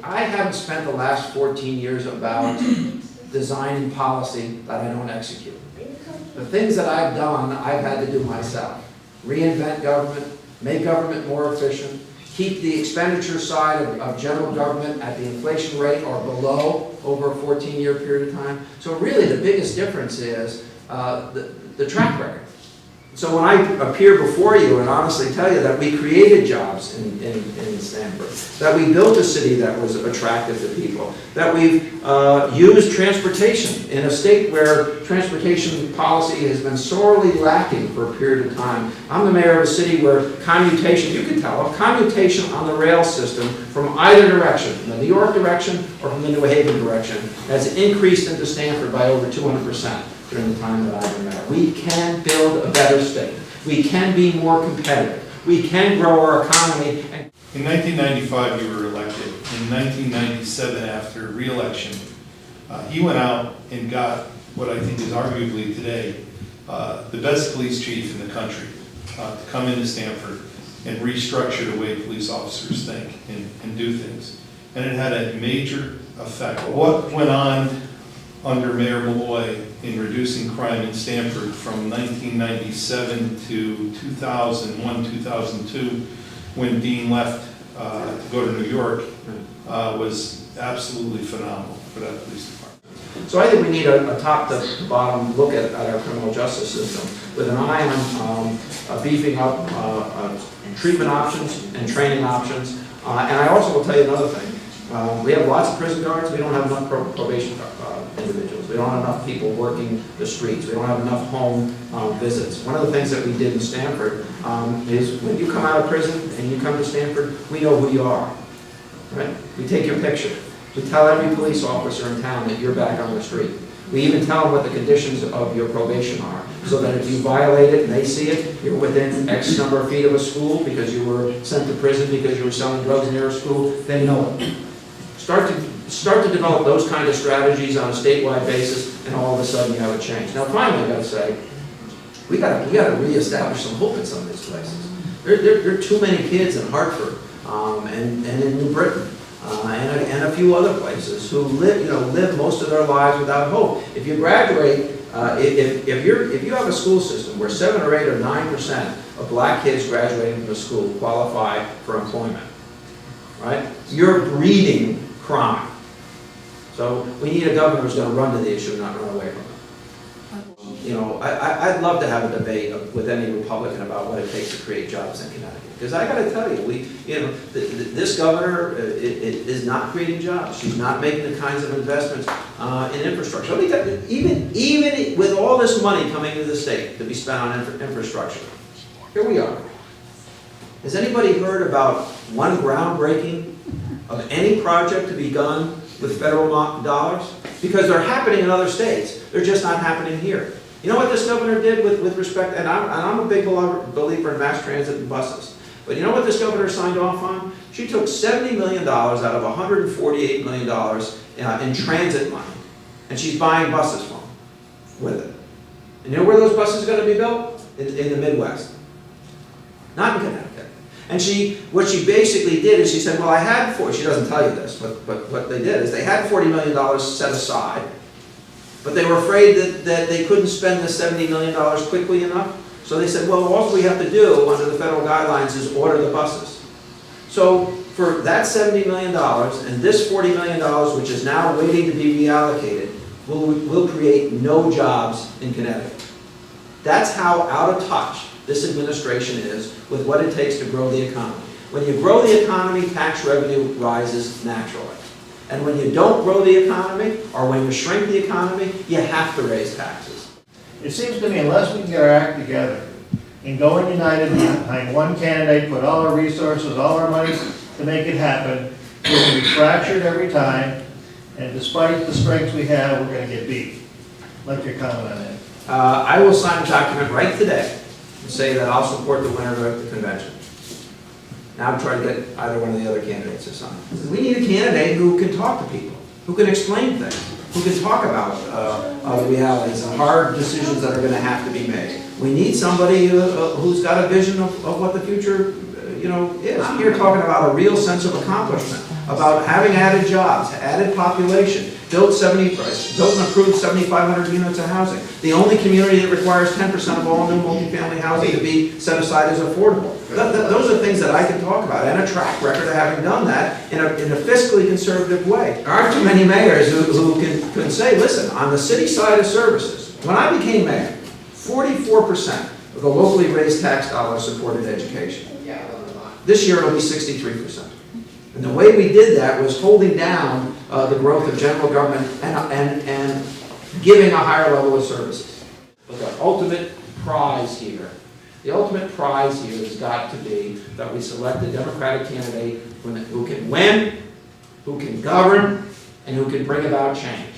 I haven't spent the last 14 years about designing policy that I don't execute. The things that I've done, I've had to do myself. Reinvent government, make government more efficient, keep the expenditure side of general government at the inflation rate or below over a 14-year period of time. So really the biggest difference is the track record. So when I appear before you and honestly tell you that we created jobs in Stamford, that we built a city that was attractive to people, that we've used transportation in a state where transportation policy has been sorely lacking for a period of time. I'm the mayor of a city where commutation, you can tell, commutation on the rail system from either direction, from the New York direction or from the New Haven direction, has increased into Stamford by over 200%. During the time that I've been mayor. We can build a better state. We can be more competitive. We can grow our economy. In 1995, you were elected. In 1997, after re-election, he went out and got what I think is arguably today the best police chief in the country to come into Stamford and restructure the way police officers think and do things. And it had a major effect. What went on under Mayor Malloy in reducing crime in Stamford from 1997 to 2001, 2002, when Dean left to go to New York, was absolutely phenomenal for that police department. So I think we need a top to bottom look at our criminal justice system with an eye on beefing up treatment options and training options. And I also will tell you another thing. We have lots of prison guards. We don't have enough probation individuals. We don't have enough people working the streets. We don't have enough home visits. One of the things that we did in Stamford is when you come out of prison and you come to Stamford, we know who you are. Right? We take your picture. We tell every police officer in town that you're back on the street. We even tell them what the conditions of your probation are, so that if you violate it and they see it, you're within X number of feet of a school because you were sent to prison because you were selling drugs near a school, they know it. Start to develop those kind of strategies on a statewide basis, and all of a sudden you have a change. Now, finally, I've got to say, we got to reestablish some hope in some of these places. There are too many kids in Hartford and in New Britain and a few other places who live most of their lives without hope. If you graduate, if you have a school system where 7 or 8 or 9% of black kids graduating from a school qualify for employment, right? You're breeding crime. So we need a governor who's going to run to the issue, not run away from it. You know, I'd love to have a debate with any Republican about what it takes to create jobs in Connecticut. Because I got to tell you, this governor is not creating jobs. She's not making the kinds of investments in infrastructure. Let me tell you, even with all this money coming into the state to be spent on infrastructure, here we are. Has anybody heard about one groundbreaking of any project to be done with federal dollars? Because they're happening in other states. They're just not happening here. You know what this governor did with respect, and I'm a big believer in mass transit and buses, but you know what this governor signed off on? She took $70 million out of $148 million in transit money, and she's buying buses from with it. And you know where those buses are going to be built? In the Midwest. Not in Connecticut. And what she basically did is she said, well, I had she doesn't tell you this, but what they did is they had $40 million set aside, but they were afraid that they couldn't spend the $70 million quickly enough. So they said, well, all we have to do under the federal guidelines is order the buses. So for that $70 million and this $40 million, which is now waiting to be reallocated, will create no jobs in Connecticut. That's how out of touch this administration is with what it takes to grow the economy. When you grow the economy, tax revenue rises naturally. And when you don't grow the economy, or when you shrink the economy, you have to raise taxes. It seems to me unless we can get our act together and go in united behind one candidate, put all our resources, all our money to make it happen, we're going to be fractured every time, and despite the strengths we have, we're going to get beat. What's your comment on that? I will sign a document right today and say that I'll support the winner of the convention. Now I'm trying to get either one of the other candidates to sign. We need a candidate who can talk to people, who can explain things, who can talk about the realities and hard decisions that are going to have to be made. We need somebody who's got a vision of what the future, is. You're talking about a real sense of accomplishment. about having added jobs, added population, built and approved 7,500 units of housing. The only community that requires 10% of all new multifamily housing to be set aside as affordable. Those are things that I can talk about, and a track record of having done that in a fiscally conservative way. There aren't too many mayors who can say, listen, on the city side of services, when I became mayor, 44% of the locally raised tax dollars supported education. This year it'll be 63%. And the way we did that was holding down the growth of general government and giving a higher level of services. But the ultimate prize here has got to be that we select a Democratic candidate who can win, who can govern, and who can bring about change.